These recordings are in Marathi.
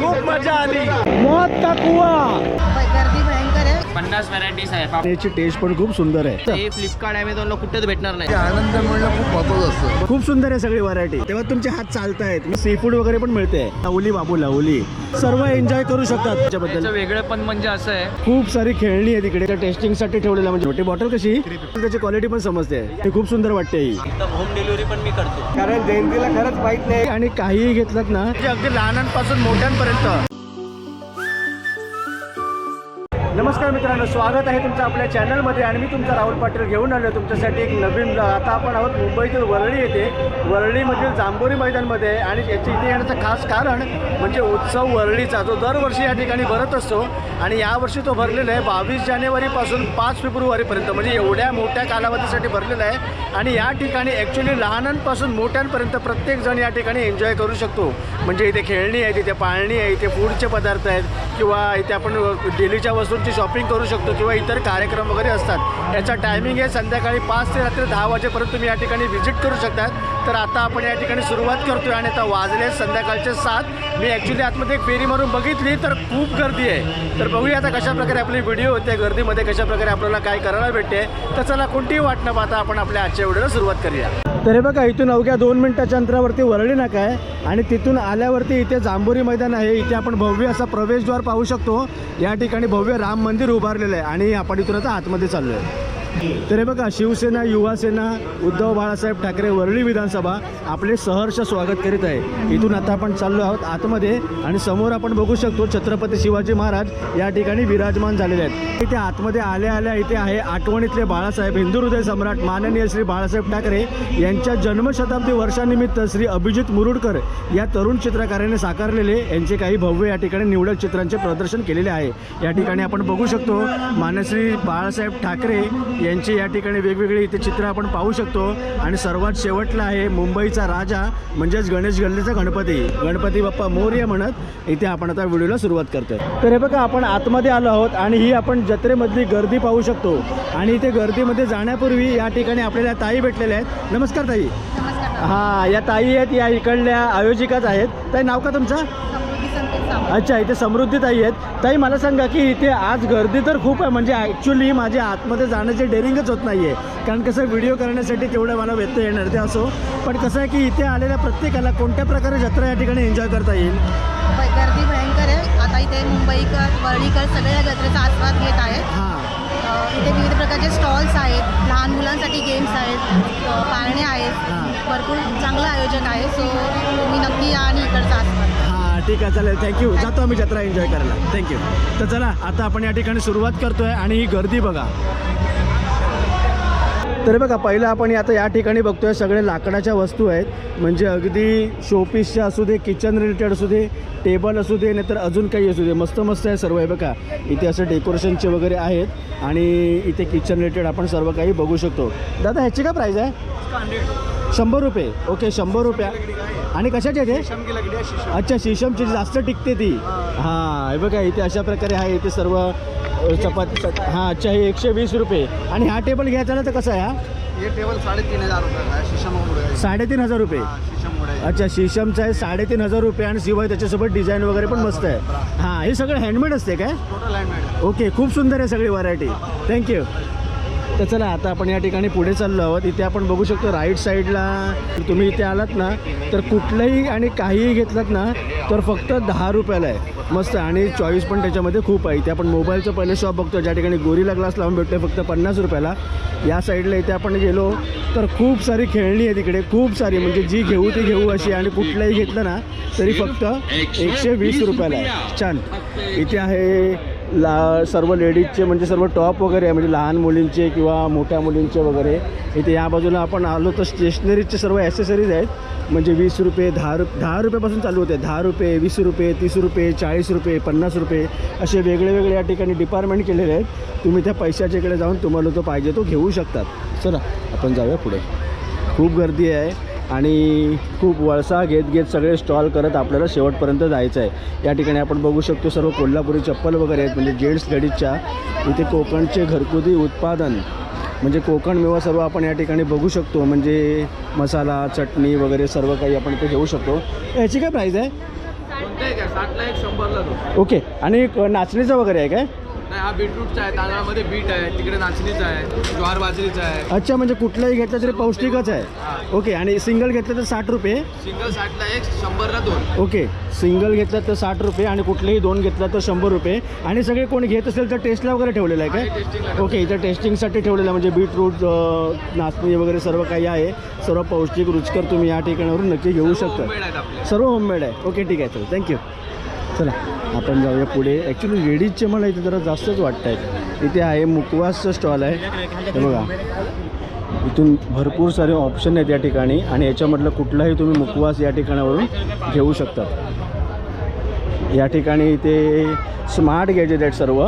खूप मजा आली. मौत का कुआं. गर्दी भयंकर आहे. 50 व्हरायटीज आहे. त्याची टेस्ट पण खूप सुंदर आहे. हे फ्लिपकार्ट अमेझॉनला कुठेच भेटणार नाही. आनंद मिळणं खूप महत्वाचं असतं. खूप सुंदर आहे सगळी व्हरायटी. तेव्हा तुमचे हात चालतायत. सी फूड वगैरे पण मिळते. लावली बाबू लावली सर्व एन्जॉय करू शकतात. त्याच्याबद्दल त्याचं वेगळं पण म्हणजे असं आहे, खूप सारी खेळणी आहे तिकडे. त्या टेस्टिंग साठी ठेवलेला म्हणजे छोटी बॉटल कशी त्याची क्वालिटी पण समजते. ते खूप सुंदर वाटते ही. होम डिलिव्हरी पण मी करतो. कारण जयंतीला खरंच माहित नाही आणि काहीही घेतलं ना म्हणजे अगदी लहानांपासून मोठ्यांपर्यंत. नमस्कार मित्रांनो, स्वागत आहे तुमचं आपल्या चॅनलमध्ये आणि मी तुमचा राहुल पाटील घेऊन आलो तुमच्यासाठी एक नवीन ब्लॉग. आता आपण आहोत मुंबईतील वरळी येथे. वरळीमधील जांभोरी मैदानमध्ये आणि याचे इथे येण्याचं खास कारण म्हणजे उत्सव वरळीचा, जो दरवर्षी या ठिकाणी भरत असतो आणि यावर्षी तो भरलेला आहे 22 जानेवारीपासून 5 फेब्रुवारीपर्यंत, म्हणजे एवढ्या मोठ्या कालावधीसाठी भरलेला आहे. आणि या ठिकाणी ॲक्च्युली लहानांपासून मोठ्यांपर्यंत प्रत्येकजण या ठिकाणी एन्जॉय करू शकतो. म्हणजे इथे खेळणी आहे, इथे पाळणी आहे, इथे फूडचे पदार्थ आहेत किंवा इथे आपण डेलीच्या वस्तूंची शॉपिंग करू शकतो किंवा इतर कार्यक्रम वगैरे असतात. याचा टायमिंग आहे संध्याकाळी 5 ते रात्री 10 वाजेपर्यंत तुम्ही या ठिकाणी व्हिजिट करू शकतात. तर आता आपण या ठिकाणी सुरुवात करतो आहे आणि आता वाजले संध्याकाळचे 7. मी ॲक्च्युली आतमध्ये एक फेरी मारून बघितली तर खूप गर्दी आहे. तर बघूया आता कशाप्रकारे आपली व्हिडिओ होते, गर्दीमध्ये कशाप्रकारे आपल्याला काय करायला भेटते. तर चला कोणतीही वाट न पाहता आपण आपल्या आजच्या व्हिडिओला सुरुवात करूया. तर हे बघा, इथून अवघ्या 2 मिनिटाच्या अंतरावरती वरळी नाका आहे आणि तिथून आल्यावरती इथे जांभोरी मैदान आहे. इथे आपण भव्य असा प्रवेशद्वार पाहू शकतो. या ठिकाणी भव्य राम मंदिर उभारलेलं आहे आणि आपण इथून आता आतमध्ये चाललो आहे. तर हे बघा, शिवसेना, युवासेना, उद्धव बाळासाहेब ठाकरे वरळी विधानसभा आपले सहर्ष स्वागत करीत आहे. इथून आता आपण चाललो आहोत आतमध्ये आणि समोर आपण बघू शकतो छत्रपती शिवाजी महाराज या ठिकाणी विराजमान झालेले आहेत. इथे आतमध्ये आल्या आल्या इथे आहे आठवणीतले बाळासाहेब, हिंदू हृदय सम्राट माननीय श्री बाळासाहेब ठाकरे यांच्या जन्मशताब्दी वर्षानिमित्त श्री अभिजित मुरुडकर या तरुण चित्रकाराने साकारलेले यांचे काही भव्य या ठिकाणी निवडक चित्रांचे प्रदर्शन केलेले आहे. या ठिकाणी आपण बघू शकतो मानश्री बाळासाहेब ठाकरे यांची या ठिकाणी वेगवेगळी इथे चित्र आपण पाहू शकतो. आणि सर्वात शेवटला आहे मुंबईचा राजा म्हणजेच गणेश गल्लीचा गणपती, गणपती बाप्पा मोरया म्हणत इथे आपण आता व्हिडिओला सुरुवात करतोय. तर हे बघा, आपण आतमध्ये आलो आहोत आणि ही आपण जत्रेमधली गर्दी पाहू शकतो. आणि इथे गर्दीमध्ये जाण्यापूर्वी या ठिकाणी आपल्याला ताई भेटलेल्या आहेत. नमस्कार ताई. हां, या ताई आहेत, या इकडल्या आयोजिकाच आहेत. ताई, नाव का तुमचं? अच्छा, इथे समृद्धी ताई आहेत. ताई, मला सांगा की इथे आज गर्दी तर खूप आहे, म्हणजे ॲक्च्युली माझ्या आतमध्ये जाण्याची डेअरिंगच होत नाही आहे. कारण कसं व्हिडिओ करण्यासाठी तेवढं मला व्यत्यय येणार ते असो, पण कसं आहे की इथे आलेल्या प्रत्येकाला कोणत्या प्रकारे जत्रा या ठिकाणी एन्जॉय करता येईल? गर्दी भयंकर आहे. आता इथे मुंबईकर, वरळीकर सगळे या जत्रेचा आस्वाद घेत आहेत. हां, इथे विविध प्रकारचे स्टॉल्स आहेत, लहान मुलांसाठी गेम्स आहेत, पाळणे आहेत, भरपूर चांगलं आयोजन आहे. सो तुम्ही नक्की या आणि इकडचा आस्वाद. ठीक आहे, चालेल, थँक्यू. जातो आम्ही जत्रा एन्जॉय करायला. थँक्यू. तर चला आता आपण या ठिकाणी सुरुवात करतोय आणि ही गर्दी बघा. तर बघा, पहिलं आपण आता या ठिकाणी बघतोय सगळे लाकडाच्या वस्तू आहेत. म्हणजे अगदी शोपीसच्या असू दे, किचन रिलेटेड असू दे, टेबल असू दे, नाहीतर अजून काही असू दे, मस्त मस्त आहे सर्व. आहे बघा, इथे असं डेकोरेशनचे वगैरे आहेत आणि इथे किचन रिलेटेड आपण सर्व काही बघू शकतो. दादा, ह्याची काय प्राईस आहे? 100 रुपये. ओके, 100 रुपये. आणि कशाची आहे ते? अच्छा, शीशमची जास्त टिकते ती. हां, हे बघा, इथे अशा प्रकारे आहे. इथे सर्व चपाती. हां, अच्छा, हे 120 रुपये. आणि हा टेबल घ्यायचा ना तर कसा आहे हा? हे टेबल 3,500 रुपये. शीशम 3,500 रुपये. अच्छा, शीशमचा आहे 3,500 रुपये आणि शिवाय त्याच्यासोबत डिझाईन वगैरे पण मस्त आहे. हां, हे सगळं हँडमेड असते काय? Total handmade. ओके, खूप सुंदर आहे सगळी व्हरायटी. थँक्यू. तर चला आता आपण या ठिकाणी पुढे चाललो आहोत. इथे आपण बघू शकतो राईट साईडला तुम्ही इथे आलात ना तर कुठलंही आणि काहीही घेतलात ना तर फक्त 10 रुपयाला आहे. मस्त. आणि चॉईस पण त्याच्यामध्ये खूप आहे. इथे आपण मोबाईलचं पहिलं शॉप बघतो ज्या ठिकाणी गोरिला ग्लास लावून भेटतो फक्त 50 रुपयाला. या साईडला इथे आपण गेलो तर खूप सारी खेळणी आहे तिकडे, खूप सारी, म्हणजे जी घेऊ ती घेऊ अशी. आणि कुठलंही घेतलं ना तरी फक्त 120 रुपयाला आहे. छान. इथे आहे सर्व लेडीजचे म्हणजे सर्व टॉप वगैरे आहे, म्हणजे लहान मुलींचे किंवा मोठ्या मुलींचे वगैरे. इथे या बाजूला आपण आलो तर स्टेशनरीचे सर्व ॲसेसरीज आहेत. म्हणजे 20 रुपये, 10 रुपयापासून चालू होते. 10 रुपये, 20 रुपये, 30 रुपये, 40 रुपये, 50 रुपये असे वेगळे वेगळे या ठिकाणी डिपार्टमेंट केलेले आहेत. तुम्ही त्या पैशाच्या इकडे जाऊन तुम्हाला तो पाहिजे तो घेऊ शकतात. चला आपण जाऊया पुढे. खूप गर्दी आहे आणि खूप वळसा घेत घेत सगळे स्टॉल करत आपल्याला शेवटपर्यंत जायचं आहे. या ठिकाणी आपण बघू शकतो सर्व कोल्हापुरी चप्पल वगैरे आहेत, म्हणजे जेंट्स लेडीजच्या. इथे कोकणचे घरगुती उत्पादन म्हणजे कोकण मेवा सर्व आपण या ठिकाणी बघू शकतो. म्हणजे मसाला, चटणी वगैरे सर्व काही आपण इथे घेऊ शकतो. याची काय प्राईस आहे? कोणताही काय 60ला एक 100ला दोन. ओके. आणि नाचणीचं वगैरे आहे काय? नाही हा बीटरूटचा आहे, तांदळामध्ये बीट आहे, तिकडे नाचणीचा आहे, ज्वार बाजरीचा आहे. अच्छा, म्हणजे कुठलंही घेतलं तरी पौष्टिकच आहे. ओके. आणि सिंगल घेतलं तर 60 रुपये. सिंगल 60ला एक 100ला दोन. ओके. सिंगल घेतलं तर 60 रुपये आणि कुठलेही दोन घेतलं तर 100 रुपये. आणि सगळे कोणी घेत असेल तर टेस्टला वगैरे ठेवलेलं आहे काय? ओके. इथं टेस्टिंगसाठी ठेवलेलं आहे, म्हणजे बीटरूट, नाचणी वगैरे सर्व काही आहे. सर्व पौष्टिक रुचकर तुम्ही या ठिकाणावरून नक्की घेऊ शकता. होममेड आहेत आपले. सर्व होममेड आहे. ओके, ठीक आहे. चल, थँक्यू. चला आपण जाऊया पुढे. ॲक्च्युली लेडीजचे मला इथे जरा जास्तच वाटत आहेत. इथे आहे मुकवासचं स्टॉल आहे, हे बघा. इथून भरपूर सारे ऑप्शन आहेत या ठिकाणी आणि याच्यामधलं कुठलाही तुम्ही मुकवास या ठिकाणावरून घेऊ शकतात. या ठिकाणी इथे स्मार्ट गॅजेट आहेत सर्व,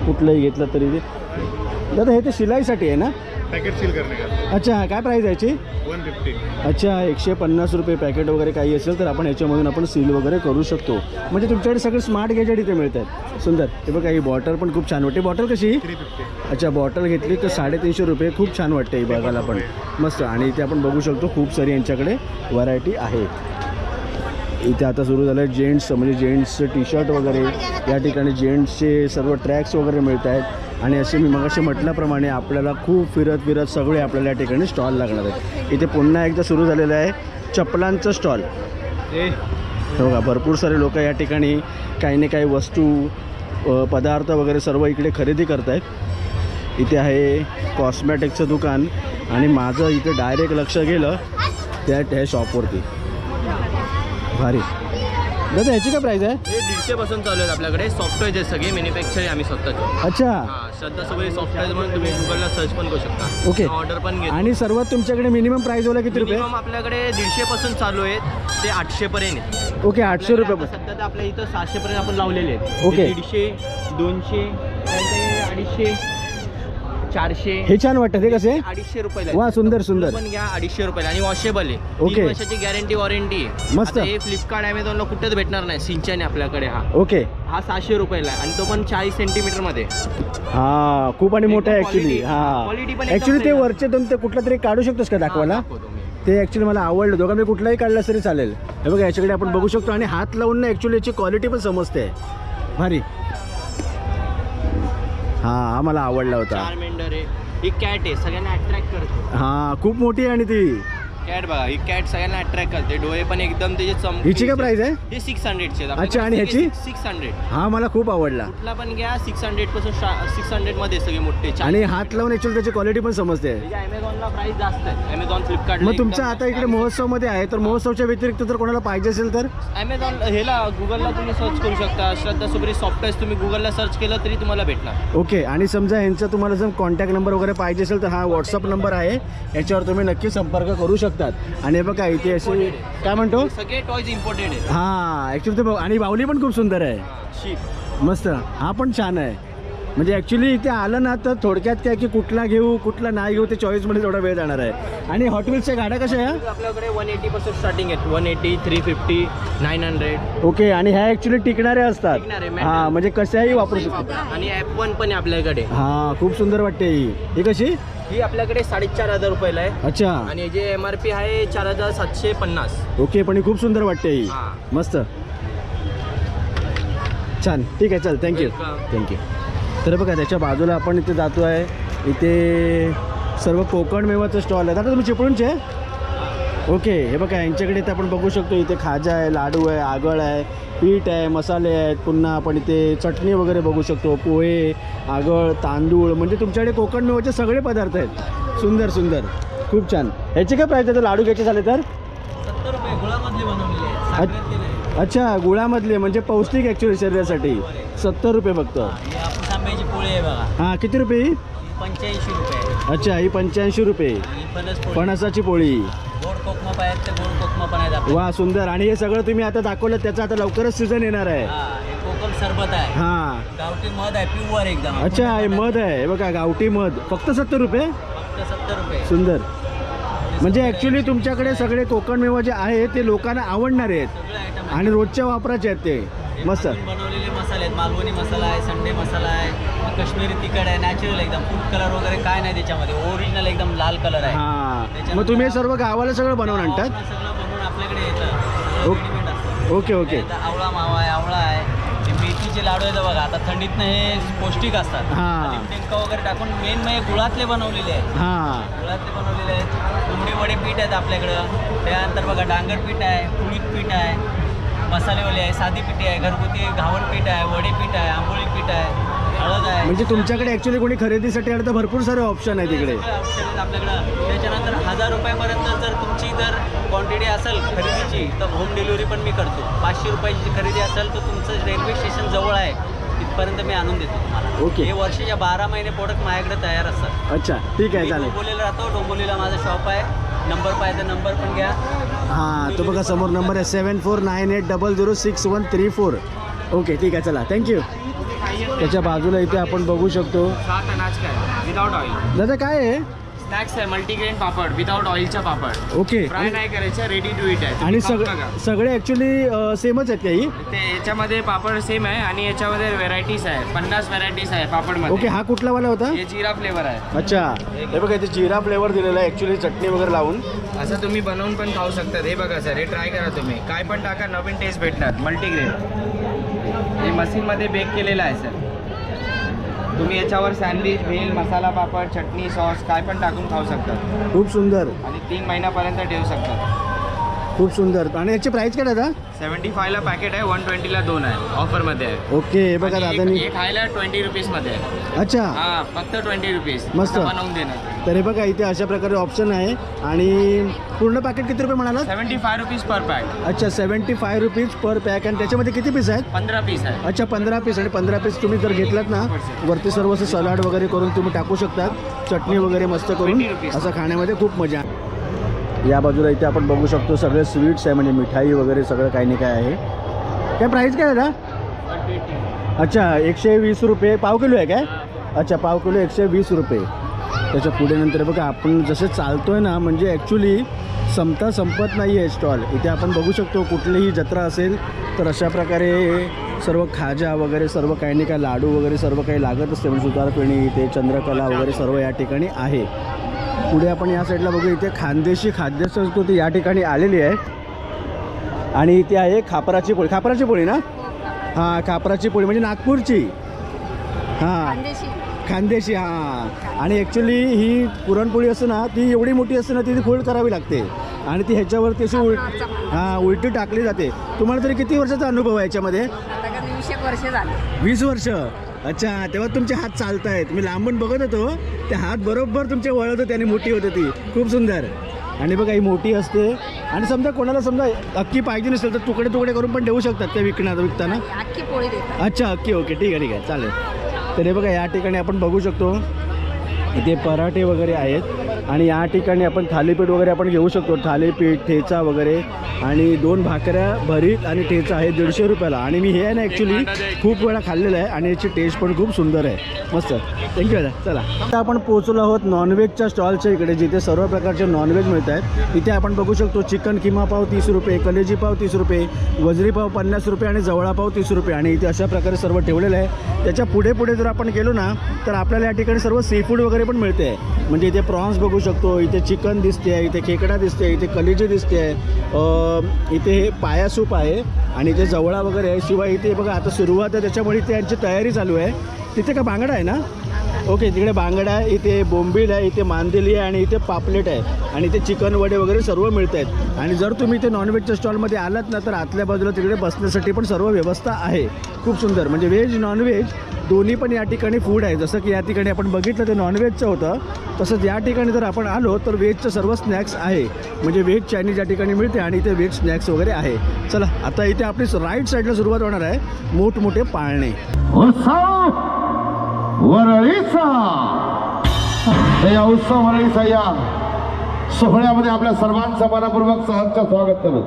कुठलंही घेतलं तरी. ते दादा हे ते शिलाईसाठी आहे ना? पॅकेट सील करणे का? अच्छा, काय प्राईस आहे याची? 150. अच्छा, 150 रुपये पॅकेट वगैरे काही असेल तर आपण याच्यामधून आपण सील वगैरे करू शकतो. म्हणजे तुमच्याकडे सगळे स्मार्ट गॅजेट इथे मिळत आहेत. सुंदर. हे बघा, ही बॉटल पण खूप छान वाटते. बॉटल कशी? 350. अच्छा, बॉटल घेतली तर 350 रुपये. खूप छान वाटते ही बघायला पण मस्त. आणि इथे आपण बघू शकतो खूप सारी यांच्याकडे व्हरायटी आहे. इथे आता सुरू झालं आहे जेंट्स, म्हणजे जेंट्सचे टी शर्ट वगैरे. या ठिकाणी जेंट्सचे सर्व ट्रॅक्स वगैरे मिळत आहेत. आणि असे मी मगाशी म्हटल्याप्रमाणे आपल्याला खूप फिरत सगळे आपल्याला या ठिकाणी स्टॉल लागणार आहेत. इथे पुन्हा एकदा सुरू झालेलं आहे चपलांचं स्टॉल. हे बघा, भरपूर सारे लोक या ठिकाणी काही ना काही वस्तू, पदार्थ वगैरे सर्व इकडे खरेदी करत आहेत. इथे आहे कॉस्मॅटिकचं दुकान आणि माझं इथे डायरेक्ट लक्ष गेलं त्या शॉपवरती. भारी. दादा ह्याची काय प्राईस आहे? हे 150 पासून चालू आहेत आपल्याकडे. सॉफ्टवेअर आहेत सगळे, मॅन्युफॅक्चर आम्ही स्वतःचे. अच्छा. हां, श्रद्धा सगळे सॉफ्टवेअर म्हणून तुम्ही गुगलला सर्च पण करू शकता. ओके. ऑर्डर पण घेतो. आणि सर्वात तुमच्याकडे मिनिमम प्राईजवाला किती रुपये? मिनिमम आपल्याकडे 150 पासून चालू आहेत ते 800 पर्यंत आहेत. ओके, 800 रुपये. आता सध्या तर आपल्या इथं 600 पर्यंत आपण लावलेले आहेत. ओके. 150, 200, 250, 400. हे छान वाटतं. ते कसे? 250 रुपयाला. वा, सुंदर सुंदर. पण घ्या 250 रुपयाला आणि वॉशेबल आहे. ओके. 3 वर्षाची गॅरंटी वॉरंटी आहे. मस्त. आता हे फ्लिपकार्ट ॲमेझॉनला कुठेच भेटणार नाही. सिंचन आहे आपल्याकडे. ओके. हा 600 रुपयाला आहे आणि तो पण 40 सेंटीमीटर मध्ये. हा, खूप आणि मोठा आहे एकदम ॲक्च्युली. quality- हा, quality पण एकदम ॲक्च्युली ते same. वरचे दोन ते कुठला तरी काढू शकतोस का दाखवायला? ते ॲक्च्युली मला आवडलं. दोघांनी कुठलाही काढला तरी चालेल. हे बघा, याच्याकडे आपण बघू शकतो आणि हात लावून ना ॲक्च्युली याची क्वालिटी पण समजते. भारी. हा मला आवडला होता. 4 मेंढर आहे. ही कॅट आहे, सगळ्यांना अट्रॅक्ट करते. हा, खूप मोठी आहे आणि ती. कॅट बघा, ही कॅट सगळ्यांना अट्रॅक्ट करते. डोळे पण एकदम त्याचे चमक. हिची काय प्राइस आहे? हे 600 चे. अच्छा, आणि ह्याची? 600. हा, मला खूप आवडला. कुठला पण घ्या 600 पासून 600 मध्ये सगळे मोठे. आणि हात लावून ॲक्च्युली त्याची क्वालिटी पण समजते. अमेझॉनला प्राइस जास्त आहे. Amazon, Flipkart. मग तुमचा आता इकडे महोत्सवमध्ये आहे तर महोत्सवच्या व्यतिरिक्त जर कोणाला पाहिजे असेल तर अमेझॉन हेला गुगलला तुम्ही सर्च करू शकता. श्रद्धा सुब्री सॉफ्टवेअर तुम्ही गुगलला सर्च केलं तरी तुम्हाला भेटणार. ओके. आणि समजा यांचा तुम्हाला जर कॉन्टॅक्ट नंबर वगैरे पाहिजे असेल तर हा व्हॉट्सअप नंबर आहे, याच्यावर तुम्ही नक्की संपर्क करू शकतात. आणि बघा इथे असे काय म्हणतो, सगळे टॉयज इम्पोर्टेड आहेत. हां ॲक्च्युली ते आणि बाहुली पण खूप सुंदर आहे. शीप मस्त. हा पण छान आहे. म्हणजे ॲक्च्युली इथे आलं ना तर थोडक्यात काय की कुठला घेऊ कुठला नाही घेऊ ते चॉईसमध्ये थोडा वेळ जाणार आहे. आणि हॉट व्हील्सच्या गाड्या कशा आहे? आपल्याकडे 180 पासून स्टार्टिंग आहेत. 180, 350, 900. ओके. आणि ह्या ॲक्च्युली टिकणाऱ्या असतात. टिकणारे, metal. हां, म्हणजे कशाही वापरू शकतो. आणि F1 पण आहे आपल्याकडे. हां, खूप सुंदर वाटते ही. ही कशी? ही आपल्याकडे 4,500 रुपयाला आहे. अच्छा. आणि जे MRP आहे 4,750. ओके. पण ही खूप सुंदर वाटते ही. हां. मस्त. छान. ठीक आहे, चल, थँक्यू. Welcome. थँक्यू. तर बघा त्याच्या बाजूला आपण इथे जातो आहे. इथे सर्व कोकण मेवाचं स्टॉल आहे. आता तुम्ही चिपळूणचे? ओके. हे बघा यांच्याकडे इथे आपण बघू शकतो. इथे खाजा आहे, लाडू आहे, आगळ आहे, पीठ आहे, मसाले आहेत. पुन्हा आपण इथे चटणी वगैरे बघू शकतो. पोहे, आगळ, तांदूळ, म्हणजे तुमच्याकडे कोकण मेवाचे सगळे पदार्थ आहेत. सुंदर सुंदर. खूप छान. ह्याची काय प्राईस आहे लाडू घ्यायचे झाले तर? 70 रुपये गुळामधले बनवलेले आहेत. अच्छा, गुळामधले म्हणजे पौष्टिक ॲक्च्युली शरीरासाठी. 70 रुपये फक्त. ही आपण तांब्याची पोळी आहे बघा. हां, किती रुपये ही? 85 रुपये. अच्छा, ही 85 रुपये. ही फणस पोळी. फणसाची पोळी. गोड कोकमा आहेत ते गोड कोकमा पण आहेत आपल्याकडे. वा, सुंदर. आणि हे सगळं तुम्ही आता दाखवलं त्याचा आता लवकरच सीझन येणार आहे. हा, हे कोकम सरबत आहे. हां. गावठी मध आहे, प्युअर एकदम. अच्छा, हे मध आहे. हे बघा गावठी मध फक्त 70 रुपये. फक्त 70 रुपये. सुंदर. म्हणजे ॲक्च्युली तुमच्याकडे सगळे कोकण मेवा जे आहे ते लोकांना आवडणारे आहेत सगळे आयटम आणि रोजच्या वापराचे आहेत ते. मस्त. बनवलेले मसाले आहेत. मालवणी मसाला आहे, संडे मसाला आहे, कश्मीरी तिखट आहे, नॅचरल एकदम. फूड कलर वगैरे काय नाही त्याच्यामध्ये. ओरिजिनल एकदम लाल कलर आहे. हां. मग तुम्ही हे सर्व गावाला सगळं बनवून आणतात? सगळं बनवून आपल्याकडे येतं. ओके. ओके. आवळा लाडू आहेत बघा, आता थंडीतनं हे पौष्टिक असतात. हां. डिंक वगैरे टाकून मेन म्हणजे गुळातले बनवलेले आहेत. हां. गुळातले बनवलेले आहेत. कोंबडी वडे पीठ आहेत आपल्याकडं. त्यानंतर बघा डांगर पीठ आहे, कुळीत पीठ आहे, मसालेवाले आहे, साधी पिठी आहे, घरगुती घावण पीठ आहे, वडे पीठ आहे, आंबोळी पीठ आहे, हळद आहे. म्हणजे तुमच्याकडे ॲक्च्युली कोणी खरेदीसाठी आलं तर भरपूर सारे ऑप्शन आहे तिकडे. ऑप्शन आहेत आपल्याकडं. त्याच्यानंतर 1000 रुपयापर्यंत जर तुमची जर क्वांटिटी असेल खरेदीची तर होम डिलिव्हरी पण मी करतो. 500 रुपयाची खरेदी असेल तर तुमचं रेल्वे स्टेशन जवळ आहे तिथपर्यंत मी आणून देतो तुम्हाला. ओके. हे वर्षाच्या 12 महिने प्रोडक्ट माझ्याकडे तयार असतात. अच्छा ठीक आहे, मी चालेल. डोंबिवलीला राहतो. डोंबिवलीला माझं शॉप आहे. नंबर पाहिजे तर नंबर पण घ्या. हां, तो बघा समोर नंबर आहे 7498006134. ओके ठीक आहे, चला थँक्यू. त्याच्या बाजूला इथे आपण बघू शकतो. 7 अनाज का है विदाउट ऑइल. दादा काय आहे? स्नॅक्स आहे मल्टीग्रेन पापड विदाउट ऑइलचा पापड. ओके. फ्राय नाही करायचं, रेडी टू इट आहे. आणि तुम्ही खाऊन बघा. सगळे ॲक्च्युली सेमच आहेत काही? ते याच्यामध्ये पापड सेम आहे आणि याच्यामध्ये व्हेरायटीज आहे. 50 व्हेरायटीज आहे पापडमध्ये. ओके, हा कुठला वाला होता? हे जिरा फ्लेवर आहे. अच्छा, हे बघा इथे जिरा फ्लेवर दिलेला आहे ॲक्च्युली चटणी वगैरे लावून. असं तुम्ही बनवून पण खाऊ शकतात. हे बघा सर, हे ट्राय करा तुम्ही. काय पण टाका, नवीन टेस्ट भेटणार. मल्टीग्रेन हे मशीनमध्ये बेक केलेलं आहे सर. तुम्ही याच्यावर सँडविच, भेल, मसाला पापड, चटणी, सॉस काय पण टाकून खाऊ शकतात खूप सुंदर, आणि 3 महिन्यापर्यंत ठेवू शकतात. खूप सुंदर. आणि याची प्राईस काय दादा? 75ला पॅकेट आहे, 120ला 2 आहे. ऑफरमध्ये आहे. ओके, हे बघा आणि दादानी. एक खायला 20 रुपीजमध्ये आहे. अच्छा, हां, फक्त 20 रुपीज मस्त. बनवून देणार. तर हे बघा इथे अशा प्रकारे ऑप्शन आहे. आणि पूर्ण पॅकेट किती रुपये म्हणाला? 75 रुपीज पर पॅक. अच्छा, 75 रुपीज पर पॅक. आणि त्याच्यामध्ये किती पीस आहेत? 15 पीस आहे. अच्छा, 15 पीस. आणि 15 पीस तुम्ही जर घेतलात ना, वरती सर्व असं सलाड वगैरे करून तुम्ही टाकू शकतात. चटणी वगैरे मस्त करून 20 रुपीज. असं खाण्यामध्ये खूप मजा. या बाजूला इथे आपण बघू शकतो सगळे स्वीट्स आहे, म्हणजे मिठाई वगैरे सगळं काही नाही काय आहे. काय प्राईस काय आहे दादा? 120. अच्छा, 120 रुपये. पाव किलो आहे काय? अच्छा, पाव किलो 120 रुपये. त्याच्या पुढे नंतर बघा आपण जसं चालतोय ना, म्हणजे ॲक्च्युली संपत नाही आहे स्टॉल. इथे आपण बघू शकतो कुठलीही जत्रा असेल तर अशा प्रकारे सर्व खाजा वगैरे सर्व काही नाही काय लाडू वगैरे सर्व काही लागत असते. म्हणजे सुतारफेणी, इथे चंद्रकला वगैरे सर्व या ठिकाणी आहे. पुढे आपण या साईडला बघू, इथे खानदेशी खाद्यसंस्कृती या ठिकाणी आलेली आहे. आणि इथे आहे खापराची पोळी. खापराची पोळी ना? हां, खापराची पोळी म्हणजे नागपूरची. हां, खानदेशी. हां, आणि ॲक्च्युली ही पुरणपोळी असते ना, ती एवढी मोठी असते ना, ती फोल्ड करावी लागते आणि ती ह्याच्यावरती अशी उलटी टाकली जाते. तुम्हाला तरी किती वर्षाचा अनुभव आहे याच्यामध्ये? 20 वर्ष झाले. 20 वर्ष. अच्छा, तेव्हा तुमचे हात चालत आहेत. मी लांबून बघत होतो, ते हात बरोबर तुमचे वळत होते आणि मोठी होत होती. खूप सुंदर. आणि बघा ही मोठी असते. आणि समजा कोणाला समजा अख्खी पाहिजे नसेल तर तुकडे तुकडे करून पण देऊ शकतात ते विकताना. अख्खी पोळी देतात. अच्छा, अख्खी. ओके, ठीक आहे चालेल. तर हे बघा या ठिकाणी आपण बघू शकतो इथे पराठे वगैरे आहेत. आणि या ठिकाणी आपण थालीपीठ वगैरे आपण घेऊ शकतो. थालीपीठ, ठेचा वगैरे. आणि 2 भाकऱ्या, भरीत आणि ठेचा आहे 150 रुपयाला. आणि मी हे आहे ना ॲक्च्युली खूप वेळा खाल्लेलं आहे आणि याची टेस्ट पण खूप सुंदर आहे. मस्त. थँक्यू दादा. चला, आता आपण पोहोचलो आहोत नॉनव्हेजच्या स्टॉलच्या इकडे, जिथे सर्व प्रकारचे नॉनव्हेज मिळत आहेत. इथे आपण बघू शकतो चिकन किमा पाव 30 रुपये, कलेजी पाव 30 रुपये, वजरी पाव 50 रुपये आणि जवळा पाव 30 रुपये. आणि इथे अशा प्रकारे सर्व ठेवलेलं आहे. त्याच्या पुढे जर आपण गेलो ना तर आपल्याला या ठिकाणी सर्व सी फूड वगैरे पण मिळते. म्हणजे इथे प्रॉन्स बघू शकतो, इथे चिकन दिसते, इथे खेकडा दिसते, इथे कलेजी दिसते, इथे हे पाया सूप आहे आणि इथे जवळा वगैरे आहे. शिवाय इथे बघा आता सुरुवात आहे त्याच्यामुळे इथे यांची तयारी चालू आहे. तिथे का बांगडा आहे ना? ओके, तिकडे बांगडा आहे, इथे बोंबील आहे, इथे मांदेली आहे आणि इथे पापलेट आहे. आणि इथे चिकन वडे वगैरे सर्व मिळत आहेत. आणि जर तुम्ही इथे नॉनव्हेजच्या स्टॉलमध्ये आलात ना तर आतल्या बाजूला तिकडे बसण्यासाठी पण सर्व व्यवस्था आहे. खूप सुंदर. म्हणजे व्हेज नॉनव्हेज दोन्ही पण या ठिकाणी फूड आहे. जसं की या ठिकाणी आपण बघितलं ते नॉनव्हेजचं होतं, तसंच या ठिकाणी जर आपण आलो तर व्हेजचं सर्व स्नॅक्स आहे. म्हणजे व्हेज चायनीज या ठिकाणी मिळते आणि इथे व्हेज स्नॅक्स वगैरे आहे. चला, आता इथे आपली राईट साईडला सुरुवात होणार आहे. मोठमोठे पाळणे. वरळीचा या उत्सव वरळीचा या सोहळ्यामध्ये आपल्या सर्वांचं मनपूर्वक सहर्ष स्वागत करतो.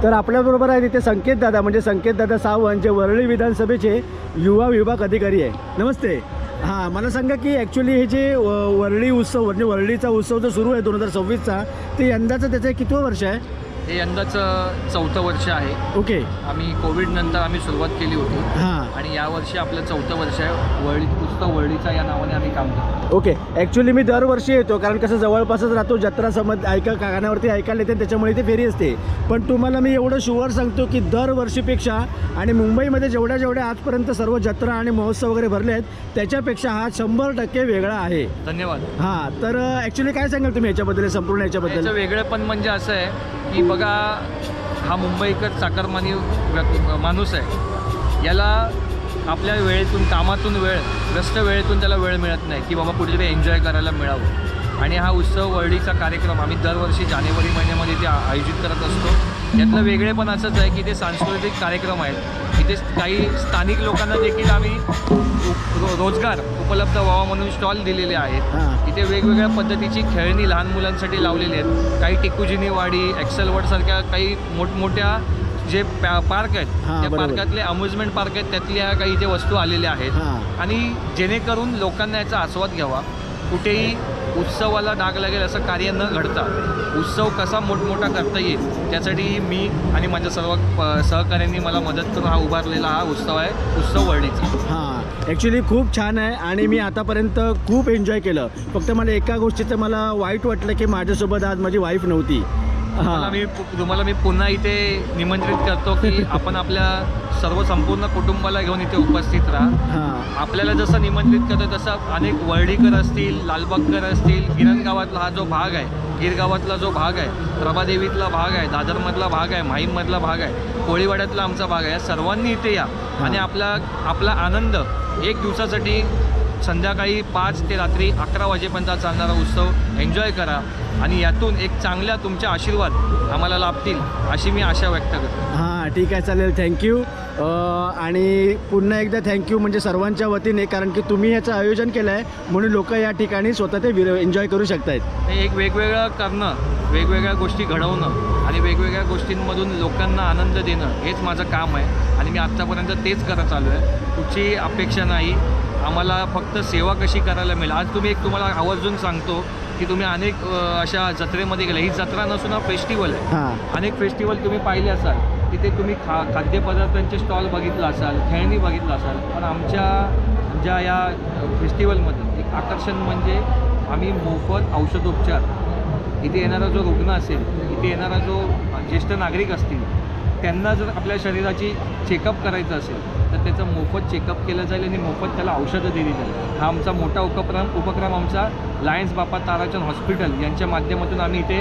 तर आपल्याबरोबर आहे तिथे संकेत दादा, म्हणजे संकेत दादा सावंत, जे वरळी विधानसभेचे युवा विभाग अधिकारी आहे. नमस्ते. हां, मला सांगा की ॲक्च्युली हे जे वरळी उत्सव म्हणजे वरळीचा उत्सव जो सुरू आहे 2026चा, ते यंदाचं त्याचं कितवं वर्ष आहे? हे यंदाचं 4थं वर्ष आहे. ओके. आम्ही कोविडनंतर आम्ही सुरुवात केली होती हां. आणि यावर्षी आपलं 4थं वर्ष आहे. वरळी उत्सव वरळीचा या नावाने आम्ही काम करतो. ओके. ॲक्च्युली मी दरवर्षी येतो, कारण कसं जवळपासच राहतो, जत्रा कानावरती ऐकायला येते, त्याच्यामुळे इथे फेरी असते. पण तुम्हाला मी एवढं शुअर सांगतो की दरवर्षीपेक्षा आणि मुंबईमध्ये जेवढ्या आजपर्यंत सर्व जत्रा आणि महोत्सव वगैरे भरले आहेत त्याच्यापेक्षा हा 100% वेगळा आहे. धन्यवाद. हां. तर ॲक्च्युली काय सांगाल तुम्ही याच्याबद्दल, संपूर्ण याच्याबद्दल? याचं वेगळेपण म्हणजे असं आहे की बघा, हा मुंबईकर चाकरमानी माणूस आहे. याला आपल्या वेळेतून, कामातून व्यस्त वेळेतून त्याला वेळ मिळत नाही की बाबा कुठेतरी एन्जॉय करायला मिळावं. आणि हा उत्सव वरळीचा कार्यक्रम आम्ही दरवर्षी जानेवारी महिन्यामध्ये ते आयोजित करत असतो. यातलं वेगळेपण असंच आहे की ते सांस्कृतिक कार्यक्रम आहेत. इथे काही स्थानिक लोकांना देखील आम्ही रोजगार उपलब्ध व्हावा म्हणून स्टॉल दिलेले आहेत. हां. इथे वेगवेगळ्या पद्धतीची खेळणी लहान मुलांसाठी लावलेली आहेत. काही टिकुजिनी वाडी, एक्सेलवर्डसारख्या काही मोठमोठ्या जे पार्क आहेत, हां, त्या बरोबर. पार्कातले अम्युजमेंट पार्क आहेत, त्यातल्या काही इथे वस्तू आलेल्या आहेत. हां. आणि जेणेकरून लोकांना याचा आस्वाद घ्यावा, कुठेही उत्सवाला डाग लागेल असं कार्य न घडता उत्सव कसा मोठमोठा करता येईल त्यासाठी मी आणि माझ्या सर्व सहकाऱ्यांनी मला मदत करून हा उभारलेला हा उत्सव आहे, उत्सव वरळीचा. हां. ॲक्च्युली खूप छान आहे आणि मी आतापर्यंत खूप एन्जॉय केलं. फक्त मला एका गोष्टीचं मला वाईट वाटलं की माझ्यासोबत आज माझी वाईफ नव्हती. हां. तुम्हाला मी पुन्हा इथे निमंत्रित करतो की आपण आपल्या सर्व संपूर्ण कुटुंबाला घेऊन इथे उपस्थित राहा. हां. आपल्याला जसं निमंत्रित करतो तसं अनेक वर्डीकर असतील, लालबागकर असतील, गिरणगावातला हा जो भाग आहे, गिरगावातला जो भाग आहे, प्रभादेवीतला भाग आहे, दादरमधला भाग आहे, माहीममधला भाग आहे, कोळीवाड्यातला आमचा भाग आहे, या सर्वांनी इथे या आणि आपला आनंद एक दिवसासाठी संध्याकाळी 5 ते रात्री 11 वाजेपर्यंत चालणारा उत्सव एन्जॉय करा आणि यातून एक चांगल्या तुमचे आशीर्वाद आम्हाला लाभतील अशी मी आशा व्यक्त करतो. हां, ठीक आहे, चालेल. थँक्यू. आणि पुन्हा एकदा थँक्यू म्हणजे सर्वांच्या वतीने, कारण की तुम्ही याचं आयोजन केलं आहे म्हणून लोक या ठिकाणी स्वतः ते एन्जॉय करू शकत आहेत. हे एक वेगवेगळं करणं, वेगवेगळ्या गोष्टी घडवणं आणि वेगवेगळ्या गोष्टींमधून लोकांना आनंद देणं हेच माझं काम आहे आणि मी आत्तापर्यंत तेच करत आलो आहे. कुठची अपेक्षा नाही, आम्हाला फक्त सेवा कशी करायला मिळेल. आज तुम्हाला आवर्जून सांगतो की तुम्ही अनेक अशा जत्रेमध्ये गेला, ही जत्रा नसून हा फेस्टिवल आहे. हां. अनेक फेस्टिवल तुम्ही पाहिले असाल, तिथे तुम्ही खाद्यपदार्थांचे स्टॉल बघितला असाल, खेळणी बघितला असाल, पण आमच्या ज्या या फेस्टिवलमध्ये एक आकर्षण म्हणजे आम्ही मोफत औषधोपचार, इथे येणारा जो रुग्ण असेल, इथे येणारा जो ज्येष्ठ नागरिक असतील, त्यांना जर आपल्या शरीराची चेकअप करायचं असेल तर त्याचं मोफत चेकअप केलं जाईल आणि मोफत त्याला औषधं दिली जाईल. हा आमचा मोठा उपक्रम आमचा लायन्स बापा ताराचंद हॉस्पिटल यांच्या माध्यमातून आम्ही इथे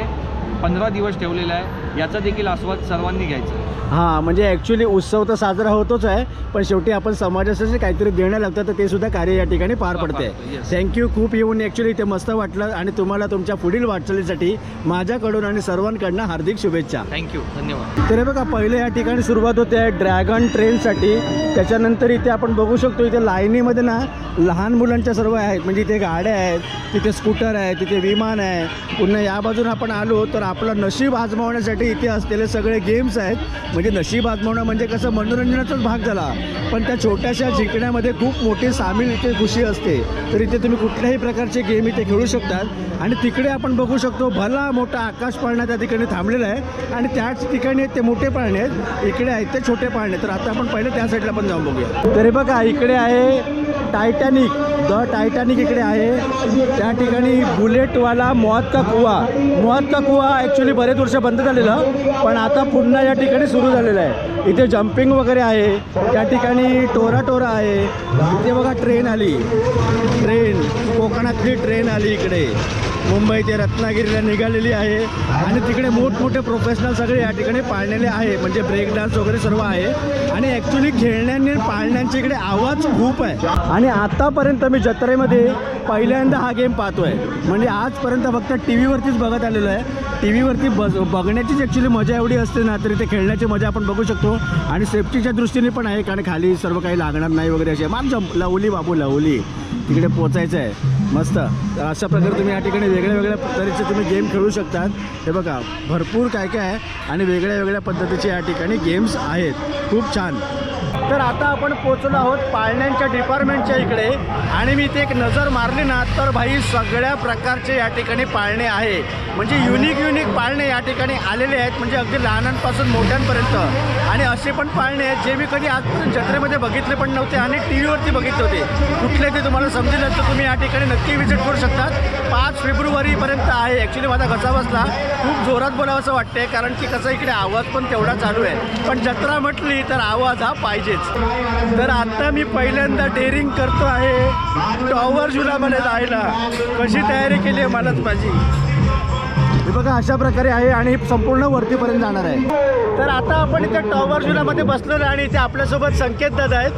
15 दिवस ठेवलेला आहे. याचा देखील आस्वाद सर्वांनी घ्यायचा. हां, म्हणजे ॲक्च्युली उत्सव तर साजरा होतोच आहे, पण शेवटी आपण समाजासाठी काहीतरी देणं लागतं, तर ते सुद्धा कार्य या ठिकाणी पार पडते. Yes. थँक्यू. खूप येऊन ॲक्च्युली इथे मस्त वाटलं आणि तुम्हाला तुमच्या पुढील वाटचालीसाठी माझ्याकडून आणि सर्वांकडनं हार्दिक शुभेच्छा. थँक्यू, धन्यवाद. तर हे बघा, पहिले या ठिकाणी सुरुवात होते ड्रॅगन ट्रेनसाठी. त्याच्यानंतर इथे आपण बघू शकतो इथे लाईनीमध्ये ना लहान मुलांच्या सर्व आहेत, म्हणजे इथे गाड्या आहेत, तिथे स्कूटर आहे, तिथे विमान आहे. पुन्हा या बाजून आपण आलो तर आपलं नशीब आजमावण्यासाठी इथे असलेले सगळे गेम्स आहेत. म्हणजे नशीब आजमावणं म्हणजे कसं मनोरंजनाचाच भाग झाला, पण त्या छोट्याशा जिंकण्यामध्ये खूप मोठी सामील इथे खुशी असते. तर इथे तुम्ही कुठल्याही प्रकारचे गेम इथे खेळू शकतात. आणि तिकडे आपण बघू शकतो भला मोठा आकाश पाळणा त्या ठिकाणी थांबलेला आहे आणि त्याच ठिकाणी ते मोठे पाळणे आहेत, इकडे आहेत ते छोटे पाळणे. तर आता आपण पहिले त्या साईडला पण जाऊन बघूया. तरी बघा, इकडे आहे टायटॅनिक, द टायटॅनिक इकडे आहे. त्या ठिकाणी बुलेटवाला मौत का कुआ ॲक्च्युली बरेच वर्ष बंद झालेलं, पण आता पुन्हा या ठिकाणी सुरू झालेलं आहे. इथे जम्पिंग वगैरे आहे, त्या ठिकाणी टोरा आहे. इथे बघा ट्रेन आली, कोकणातली ट्रेन आली इकडे. मुंबई ते रत्नागिरीला निघालेली आहे आणि तिकडे मोठमोठे प्रोफेशनल सगळे या ठिकाणी पाळलेले आहे, म्हणजे ब्रेक डान्स वगैरे सर्व आहे. आणि ॲक्च्युली खेळण्यांनी पाळण्यांच्या इकडे आवाज खूप आहे. आणि आतापर्यंत मी जत्रेमध्ये पहिल्यांदा हा गेम पाहतो आहे, म्हणजे आजपर्यंत फक्त टी व्हीवरतीच बघत आलेलो आहे. टी व्हीवरती बघण्याचीच ॲक्च्युली मजा एवढी असते ना, तर इथे खेळण्याची मजा आपण बघू शकतो. आणि सेफ्टीच्या दृष्टीने पण आहे, कारण खाली सर्व काही लागणार नाही वगैरे असे. माप जंप लवली बाबू लवली, तिकडे पोचायचं आहे मस्त. तर अशा प्रकारे तुम्ही या ठिकाणी वेगळ्या तऱ्हेचे तुम्ही गेम खेळू शकतात. हे बघा, भरपूर काय आहे आणि वेगळ्या पद्धतीचे या ठिकाणी गेम्स आहेत. खूप छान. तर आता आपण पोहोचलो आहोत पाळण्यांच्या डिपार्टमेंटच्या इकडे आणि मी इथे एक नजर मारली ना तर भाई सगळ्या प्रकारचे या ठिकाणी पाळणे आहे. म्हणजे युनिक पाळणे या ठिकाणी आलेले आहेत, म्हणजे अगदी लहानांपासून मोठ्यांपर्यंत. आणि असे पण पाळणे आहेत जे मी कधी आजपर्यंत जत्रेमध्ये बघितले पण नव्हते आणि टी व्हीवरती बघितले होते. कुठले ते तुम्हाला समजेल तर तुम्ही या ठिकाणी नक्की व्हिजिट करू शकतात. 5 फेब्रुवारीपर्यंत आहे. ॲक्च्युली माझा घसा बसला, खूप जोरात बोलावं असं वाटते कारण की कसं इकडे आवाज पण तेवढा चालू आहे. पण जत्रा म्हटली तर आवाज हा पाहिजेच. तर आता मी पहिल्यांदा डेअरिंग करतो आहे टॉवर झुलामध्ये जायला. कशी तयारी केली आहे मलाच माझी. हे बघा अशा प्रकारे आहे आणि संपूर्ण वरतीपर्यंत जाणार आहे. तर आता आपण इथे टॉवर झुलामध्ये बसलेलो आणि इथे आपल्यासोबत संकेत दादा आहेत.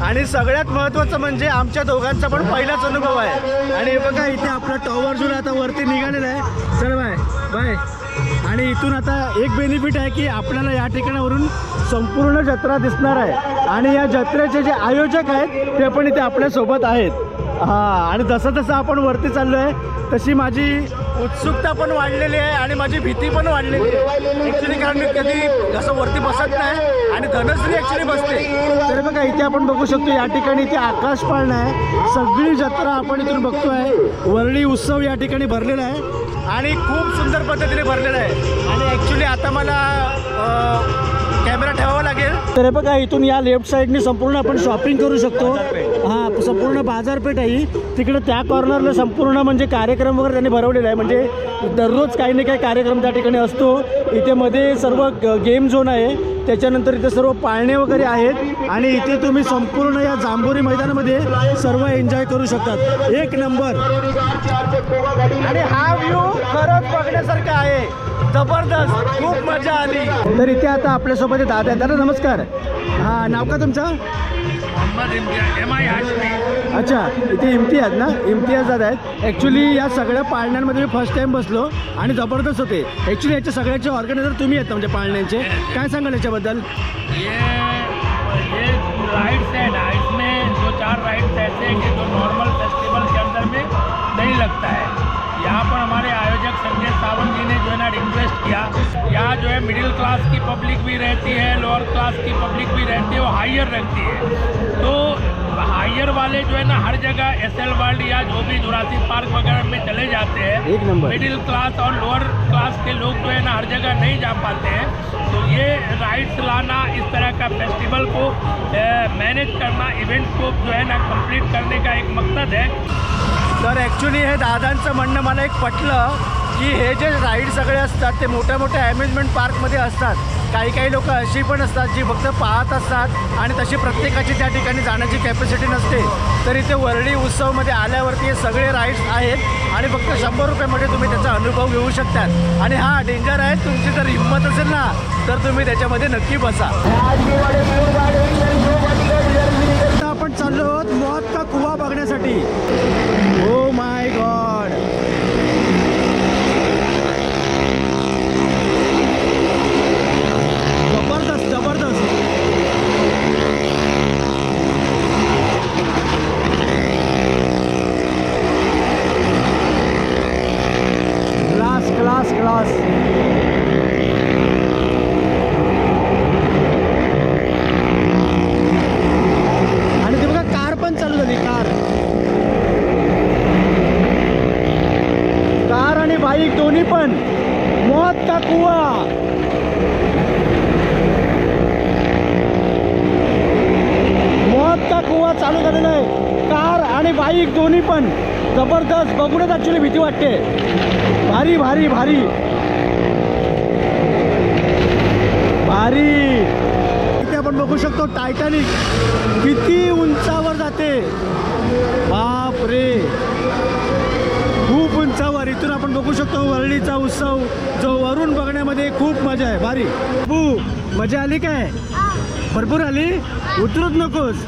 आणि सगळ्यात महत्त्वाचं म्हणजे आमच्या दोघांचा पण पहिलाच अनुभव आहे. आणि हे बघा इथे आपला टॉवर झुला आता वरती निघालेला आहे. चल बाय. आणि इथून आता एक बेनिफिट आहे की आपल्याला या ठिकाणावरून संपूर्ण जत्रा दिसणार आहे. आणि या जत्रेचे जे आयोजक आहेत ते पण इथे आपल्यासोबत आहेत. हां, आणि जसं आपण वरती चाललो आहे तशी माझी उत्सुकता पण वाढलेली आहे आणि माझी भीती पण वाढलेली आहे ॲक्च्युली. कारण मी कधी असं वरती बसत नाही आणि धनश्री ॲक्च्युली बसते. तर बघा इथे आपण बघू शकतो या ठिकाणी इथे आकाश पाळणा आहे. सगळी जत्रा आपण इथून बघतोय. वरळी उत्सव या ठिकाणी भरलेला आहे आणि खूप सुंदर पद्धतीने भरलेला आहे. आणि ॲक्च्युली आता मला कॅमेरा ठेवावा लागेल. तर हे बघा इथून या लेफ्ट साईडने संपूर्ण आपण शॉपिंग करू शकतो. हां, संपूर्ण बाजारपेठ आहे. तिकडे त्या कॉर्नरला संपूर्ण म्हणजे कार्यक्रम वगैरे त्यांनी भरवलेला आहे. म्हणजे दररोज काही ना काही कार्यक्रम त्या ठिकाणी असतो. इथे मध्ये सर्व गेम झोन आहे. त्याच्यानंतर इथे सर्व पाळणे वगैरे आहेत आणि इथे तुम्ही संपूर्ण या जांभोरी मैदानामध्ये सर्व एन्जॉय करू शकतात. एक नंबर. आणि हा व्ह्यू खरंच बघण्यासारखा आहे. जबरदस्त, खूप मजा आली. तर इथे आता आपल्यासोबत दादा आहेत. दादा नमस्कार. हां, नाव का तुमचं? अच्छा, इथे इम्तियाज ना? इम्तियाज दादा आहेत. ॲक्च्युली या सगळ्या पाळण्यांमध्ये मी फर्स्ट टाईम बसलो आणि जबरदस्त होते. ॲक्च्युली याच्या सगळ्याचे ऑर्गनायझर तुम्ही आहेत म्हणजे पाळण्यांचे. काय सांगाल याच्याबद्दल? ये राइड्स है ना, इसमें 2-4 राइड्स ऐसे हैं कि जो नॉर्मल फेस्टिवल के अंदर में नहीं लगता है. यहाँ पर हमारे आयोजक संजय सावंत जी ने जो है ना रिक्वेस्ट किया. यहाँ जो है मिडिल क्लास की पब्लिक भी रहती है, लोअर क्लास की पब्लिक भी रहती है, वो हायर रहती है. तो हायर वाले जो है ना हर जगह एसएल वर्ल्ड या जो भी जुरासिक पार्क वगैरह में चले जाते हैं. एक नंबर. मिडिल क्लास और लोअर क्लास के लोग जो है ना हर जगह नहीं जा पाते हैं. तो ये राइड्स लाना, इस तरह का फेस्टिवल को मैनेज करना, इवेंट को जो है ना कंप्लीट करने का एक मकसद है. तर ॲक्च्युली हे दादांचं म्हणणं मला एक पटलं की हे जे राईड सगळे असतात ते मोठ्या मोठ्या ॲम्युजमेंट पार्कमध्ये असतात. काही लोक अशी पण असतात जी फक्त पाहत असतात आणि तशी प्रत्येकाची त्या ठिकाणी जाण्याची कॅपॅसिटी नसते. तर इथे वरळी उत्सवमध्ये आल्यावरती हे सगळे राईड्स आहेत आणि फक्त 100 रुपयामध्ये तुम्ही त्याचा अनुभव घेऊ शकतात. आणि हा डेंजर आहे, तुमची जर हिंमत असेल ना तर तुम्ही त्याच्यामध्ये नक्की बसा. आपण चाललो आहोत मौत का कुवा बघण्यासाठी. ओ माय गॉड, जबरदस्त. क्लास. आणि ते बघा कार पण चालू झाली. कार आणि बाईक दोन्ही पण. मौत का कुवा. मौत का कुवा चालू झालेला आहे. कार आणि बाईक दोन्ही पण जबरदस्त. बघूनच ॲक्च्युली भीती वाटते. भारी. इथे आपण बघू शकतो टायटॅनिक किती उंचावर जाते. बाप रे, खूप उंचावर. इथून आपण बघू शकतो वरळीचा उत्सव जो वरून बघण्यामध्ये खूप मजा आहे. भारी. मजा आली काय? भरपूर आली. उतरूच नकोस.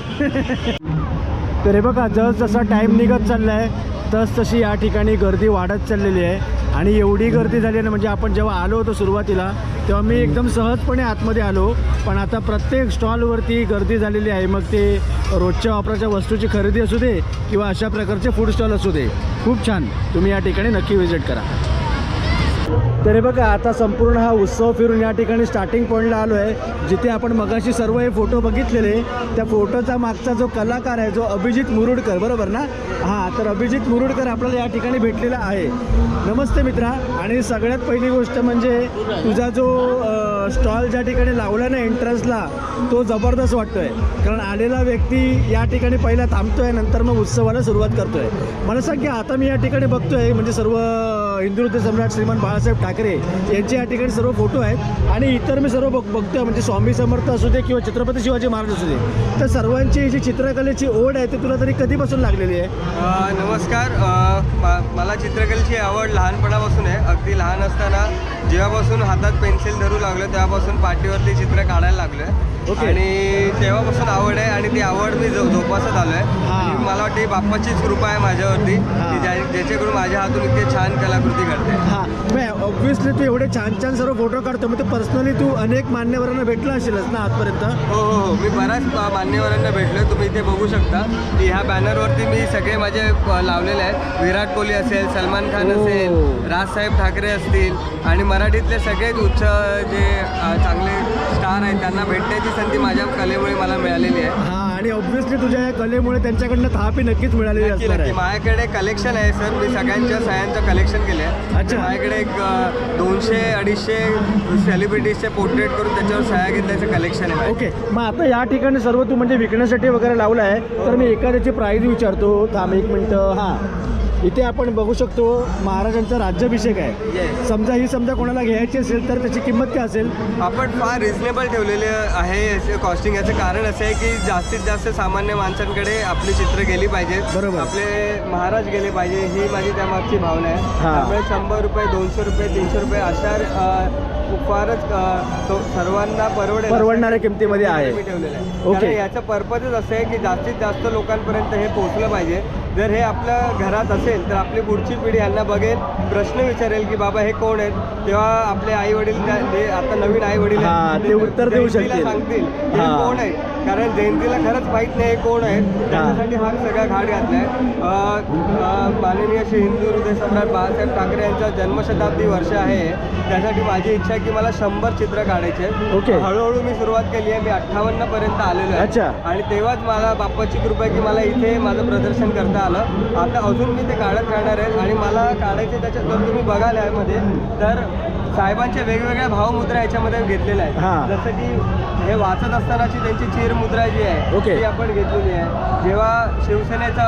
तर हे बघा जसा टाईम निघत चालला आहे तशी या ठिकाणी गर्दी वाढत चाललेली आहे. आणि एवढी गर्दी झाली ना, म्हणजे आपण जेव्हा आलो होतो सुरुवातीला तेव्हा मी एकदम सहजपणे आतमध्ये आलो. पण आता प्रत्येक स्टॉलवरती गर्दी झालेली आहे. मग ते रोजच्या वापराच्या वस्तूची खरेदी असू दे किंवा अशा प्रकारचे फूड स्टॉल असू दे. खूप छान. तुम्ही या ठिकाणी नक्की व्हिजिट करा. तर हे बघा आता संपूर्ण हा उत्सव फिरून या ठिकाणी स्टार्टिंग पॉईंटला आलो आहे, जिथे आपण मगाशी सर्व हे फोटो बघितलेले. त्या फोटोचा मागचा जो कलाकार आहे, जो अभिजित मुरुडकर, बरोबर ना? हां, तर अभिजित मुरुडकर आपल्याला या ठिकाणी भेटलेला आहे. नमस्ते मित्रा. आणि सगळ्यात पहिली गोष्ट म्हणजे तुझा जो स्टॉल ज्या ठिकाणी लावला ना एंट्रन्सला, तो जबरदस्त वाटतो आहे. कारण आलेला व्यक्ती या ठिकाणी पहिला थांबतो आहे, नंतर मग उत्सवाला सुरुवात करतो आहे. मला सांग की आता मी या ठिकाणी बघतो आहे म्हणजे सर्व हिंदुहृदय सम्राट श्रीमान बाळासाहेब ठाकरे यांचे या ठिकाणी सर्व फोटो आहेत. आणि इतर मी सर्व बघतोय म्हणजे स्वामी समर्थ असू दे किंवा छत्रपती शिवाजी महाराज असू दे, तर सर्वांची जी चित्रकलेची ओढ आहे ती तुला तरी कधीपासून लागलेली आहे? नमस्कार. मला चित्रकलेची आवड लहानपणापासून आहे. अगदी लहान असताना जेव्हापासून हातात पेन्सिल धरू लागलो तेव्हापासून पाटीवरती चित्र काढायला लागलो आहे. ओके. आणि तेव्हापासून आवड आहे आणि ती आवड मी जोपासत आलो आहे. हां. मला वाटते बाप्पाचीच कृपा आहे माझ्यावरती की ज्याच्याकडून माझ्या हातून इतके छान कलाकृती घडते. हां, मग ऑब्व्हियसली तू एवढे छान छान सर्व फोटो काढतो, मग ते पर्सनली तू अनेक मान्यवरांना भेटला असेलच ना आजपर्यंत? हो, मी बऱ्याच मान्यवरांना भेटलो. तुम्ही इथे बघू शकता की ह्या बॅनरवरती मी सगळे माझे लावलेले आहेत. विराट कोहली असेल, सलमान खान असेल, राजसाहेब ठाकरे असतील आणि मराठीतले सगळेच उच्च जे चांगले स्टार आहेत त्यांना भेटण्याची संधी माझ्या कलेमुळे मला मिळालेली आहे. हां, आणि ऑब्व्हियसली तुझ्या या कलेमुळे त्यांच्याकडनं थापी नक्कीच मिळालेली नक्की असणार नक्की. आहे. माझ्याकडे कलेक्शन आहे सर. मी सगळ्यांच्या सह्यांचं कलेक्शन केलं आहे. अच्छा. माझ्याकडे एक 200-250 सेलिब्रिटीजचे पोर्ट्रेट करून त्याच्यावर सह्या घेतल्याचं कलेक्शन आहे. ओके, मग आता या ठिकाणी सर्व तू म्हणजे विकण्यासाठी वगैरे लावलं आहे, तर मी एखाद्याची प्राईज विचारतो. थांब एक मिनटं. हां, इथे आपण बघू शकतो महाराजांचा राज्याभिषेक आहे. Yes. समजा कोणाला घ्यायची असेल तर त्याची किंमत काय असेल? आपण फार रिझनेबल ठेवलेले आहे याचे कॉस्टिंग. याचं कारण असं आहे की जास्तीत जास्त सामान्य माणसांकडे आपली चित्र गेली पाहिजेत. बरोबर. आपले महाराज गेले पाहिजे ही माझी त्यामागची भावना आहे. हां. त्यामुळे 100 रुपये, 200 रुपये, 300 रुपये अशा फारच सर्वांना परवडणाऱ्या किमतीमध्ये आहे. मी ठेवलेलं आहे. ओके. कारण याचं पर्पजच असं आहे की जास्तीत जास्त लोकांपर्यंत हे पोहोचलं पाहिजे. जर हे आपल्या घरात असेल तर आपली पुढची पिढी यांना बघेल, प्रश्न विचारेल की बाबा हे कोण आहेत. तेव्हा आपले आई वडील जे आता नवीन आई वडील हां, ते उत्तर देऊ शकतील. सांगतील की हे हां. कोण आहे. कारण जयंतीला खरंच माहीत नाही हे कोण आहेत. त्याच्यासाठी हा सगळा घाट घातलाय. माननीय श्री हिंदू हृदय सम्राट बाळासाहेब ठाकरे यांचा जन्मशताब्दी वर्ष आहे. त्यासाठी माझी इच्छा आहे की मला 100 चित्र काढायचे आहेत. ओके. हळूहळू मी सुरुवात केली आहे. मी 58 पर्यंत आलेलो आहे. अच्छा. आणि तेव्हाच मला बाप्पाची कृपा आहे की मला इथे माझं प्रदर्शन करता आलं. आता अजून मी ते काढत राहणार आहे आणि मला काढायचे त्याच्यात जर तुम्ही बघाल यामध्ये तर साहेबांच्या वेगवेगळ्या भावमुद्रा याच्यामध्ये घेतलेल्या हां. आहेत. जसं की हे वाचत असतानाची त्यांची चीरमुद्रा जी आहे ओके. ती आपण घेतलेली आहे. जेव्हा शिवसेनेचा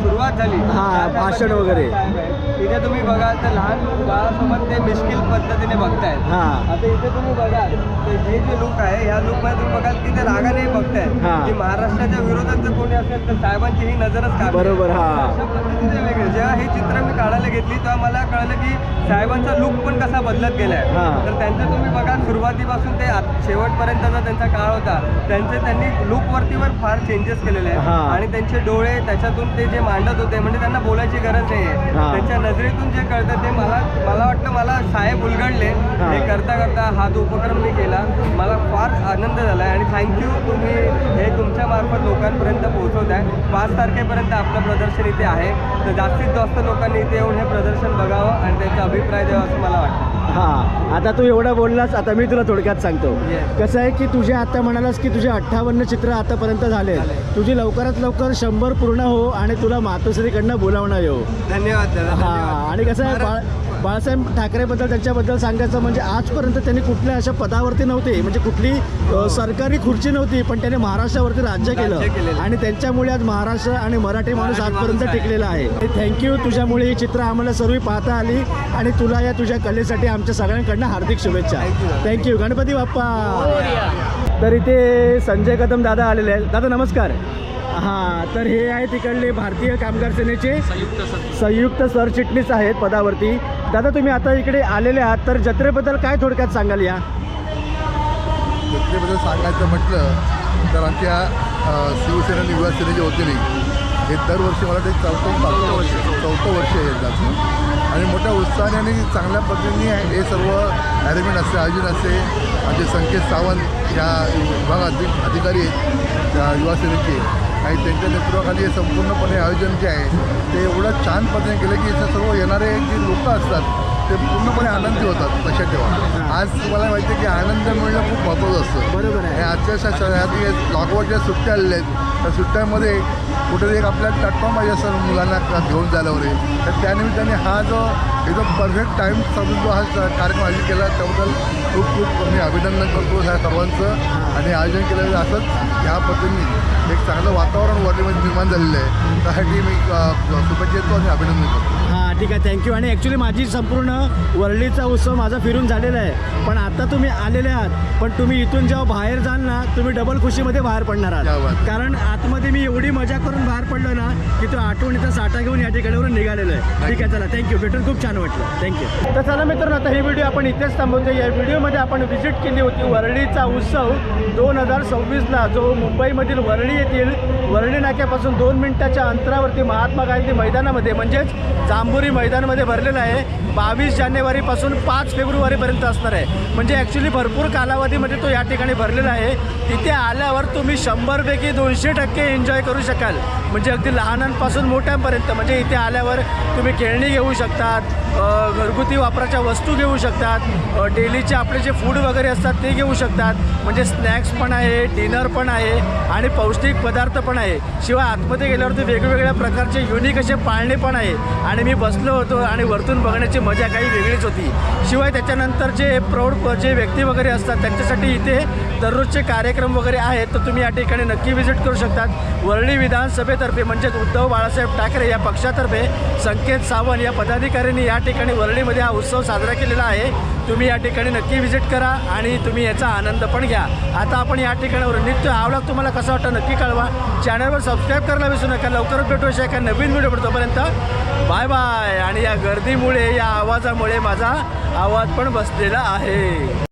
सुरुवात झाली हां, त्या time भाषण मध्ये वगैरे. साहेब आहे. इथे तुम्ही बघाल तर लहान बाळासोबत ते मिश्किल पद्धतीने बघतायत. हां. आता इथे तुम्ही बघाल तर हे जे लुक आहे ह्या लुकमध्ये तुम्ही बघाल की ते रागाने बघतायत हां. की महाराष्ट्राच्या विरोधात जर कोणी असेल तर साहेबांची ही नजरच काढते. बरोबर. हां. अशा पद्धतीने वेगळे. जेव्हा हे चित्र मी काढायला घेतली तेव्हा मला कळलं की साहेबांचा लुक पण कसा बदलत गेलाय. हां. तर त्यांचं तुम्ही बघाल सुरुवातीपासून ते शेवटपर्यंतचा त्यांचा काळ होता त्यांनी लुकवरतीवर फार चेंजेस केलेले आहेत. हां. आणि त्यांचे डोळे त्याच्यातून ते जे मांडत होते म्हणजे त्यांना बोलायची गरज नाही आहे. हां. त्यांच्या नजरेतून जे कळतं ते मला वाटतं मला साहेब उलगडले. हां. हे करता हा जो उपक्रम मी केला मला फार आनंद झाला आहे. आणि थँक्यू तुम्ही हे तुमच्या मार्फत लोकांपर्यंत पोहोचवत आहे. 5 तारखेपर्यंत आपलं प्रदर्शन इथे आहे. तर जास्तीत जास्त लोकांनी इथे येऊन हे प्रदर्शन बघावं आणि त्यांचा अभिप्राय द्यावा असं मला वाटतं. हां, आता तू एवढा बोललास, आता मी तुला थोडक्यात सांगतो. Yes. कसं आहे की तुझे आता म्हणालास की तुझे 58 चित्र आतापर्यंत झाले. तुझी लवकरात लवकर 100 पूर्ण हो आणि तुला मातोश्रीकडनं बोलावणं येऊ. धन्यवाद दादा. हां, धन्यवाद. आणि कसं आहे बाळासाहेब ठाकरेबद्दल त्यांच्याबद्दल सांगायचं म्हणजे आजपर्यंत त्यांनी कुठल्या अशा पदावरती नव्हते, म्हणजे कुठली सरकारी खुर्ची नव्हती, पण त्यांनी महाराष्ट्रावरती राज्य केलं आणि त्यांच्यामुळे आज महाराष्ट्र आणि मराठी माणूस आजपर्यंत टिकलेला आहे. थँक्यू. तुझ्यामुळे ही चित्र आम्हाला सर्व पाहता आली आणि तुला या तुझ्या कलेसाठी आमच्या सगळ्यांकडनं हार्दिक शुभेच्छा. थँक्यू. गणपती बाप्पा. तर इथे संजय कदम दादा आलेले आहेत. दादा नमस्कार. हां, तर हे आहे तिकडले भारतीय कामगार सेनेचे संयुक्त सरचिटणीस आहेत पदावरती. दादा तुम्ही आता इकडे आलेले आहात, तर जत्रेबद्दल काय थोडक्यात सांगाल? या जत्रेबद्दल सांगायचं म्हटलं तर आमच्या शिवसेना आणि युवा सेनेचे वतीने हे दरवर्षी मला ते चौथं वर्ष आहे त्याचं. आणि मोठ्या उत्साहाने आणि चांगल्या पद्धतीने हे सर्व अरेंजमेंट असते, आयोजन असते. आमचे संकेत सावंत या विभाग अधिकारी आहेत त्या युवा सेनेचे आणि त्यांच्या नेतृत्वाखाली हे संपूर्णपणे आयोजन जे आहे ते एवढं छान पद्धतीने केलं की इथं सर्व येणारे जे लोक असतात ते पूर्णपणे आनंदी होतात. लक्षात ठेवा, आज तुम्हाला माहिती आहे की आनंद मिळणं खूप महत्त्वाचं असतं. बरोबर आहे. आणि आजच्या शहरात लॉकडाऊनच्या सुट्ट्या आलेल्या आहेत, त्या सुट्ट्यांमध्ये कुठेतरी एक आपल्याला प्लॅटफॉर्म पाहिजे असं मुलांना घेऊन जायला वगैरे. तर त्यानिमित्ताने हा जो एकदम परफेक्ट टाईम समजून जो हा कार्यक्रम आयोजित केला त्याबद्दल खूप खूप मी अभिनंदन करतो ह्या सर्वांचं. आणि आयोजन केलेलं असंच ह्या पद्धतीने एक चांगलं वातावरण वरलीमध्ये निर्माण झालेलं आहे. त्यासाठी मी शुभेच्छा देतो आणि अभिनंदन करतो. हां ठीक आहे, थँक्यू. आणि ॲक्च्युली माझी संपूर्ण वरळीचा उत्सव माझा फिरून झालेला आहे, पण आता तुम्ही आलेले आहात. पण तुम्ही इथून जेव्हा बाहेर जाल ना, तुम्ही डबल खुशीमध्ये बाहेर पडणार क्या आहात. बात. कारण आतमध्ये मी एवढी मजा करून बाहेर पडलो ना की तो आठवणीचा साठा घेऊन या ठिकाणावरून निघालेलो आहे. ठीक आहे, चला थँक्यू. भेटून खूप छान वाटलं. थँक्यू. तर चला मित्रांनो, आता ही व्हिडिओ आपण इथेच थांबवतो. या व्हिडिओमध्ये आपण व्हिजिट केली होती वरळीचा उत्सव 2026ला, जो मुंबईमधील वरळी येथील वरळी नाक्यापासून 2 मिनिटाच्या अंतरावरती महात्मा गांधी मैदानामध्ये म्हणजेच जांभुरी मैदानामध्ये भरलेला आहे. 22 जानेवारीपासून 5 फेब्रुवारीपर्यंत असणार आहे. म्हणजे ॲक्च्युली भरपूर कालावधीमध्ये तो या ठिकाणी भरलेला आहे. तिथे आल्यावर तुम्ही 100पैकी 200% एन्जॉय करू शकाल. म्हणजे अगदी लहानांपासून मोठ्यांपर्यंत. म्हणजे इथे आल्यावर तुम्ही खेळणी घेऊ शकतात, घरगुती वापराच्या वस्तू घेऊ शकतात, डेलीचे आपले जे फूड वगैरे असतात ते घेऊ शकतात. म्हणजे स्नॅक्स पण आहे, डिनर पण आहे आणि पौष्टिक पदार्थ पण आहे. शिवाय आतमध्ये गेल्यावरती वेगवेगळ्या प्रकारचे युनिक असे पाळणे पण आहे. आणि मी बसलो होतो आणि वरतून बघण्याची मजा काही वेगळीच होती. शिवाय त्याच्यानंतर जे प्रौढ जे व्यक्ती वगैरे असतात त्यांच्यासाठी इथे दररोजचे कार्यक्रम वगैरे आहेत. तर तुम्ही या ठिकाणी नक्की व्हिजिट करू शकतात. वरळी विधानसभेतर्फे म्हणजेच उद्धव बाळासाहेब ठाकरे या पक्षातर्फे संकेत सावंत या पदाधिकाऱ्यांनी या ठिकाणी वरळीमध्ये हा उत्सव साजरा केलेला आहे. तुम्ही या ठिकाणी नक्की व्हिजिट करा आणि तुम्ही याचा आनंद पण घ्या. आता आपण या ठिकाणावर निघतो. हा व्लॉग तुम्हाला कसा वाटतं नक्की कळवा. चॅनलवर सबस्क्राईब करायला विसरू नका. लवकरच भेटू अशा एका नवीन व्हिडिओ भेटतो. तोपर्यंत बाय बाय. आणि या गर्दीमुळे, या आवाजामुळे माझा आवाज पण बसलेला आहे.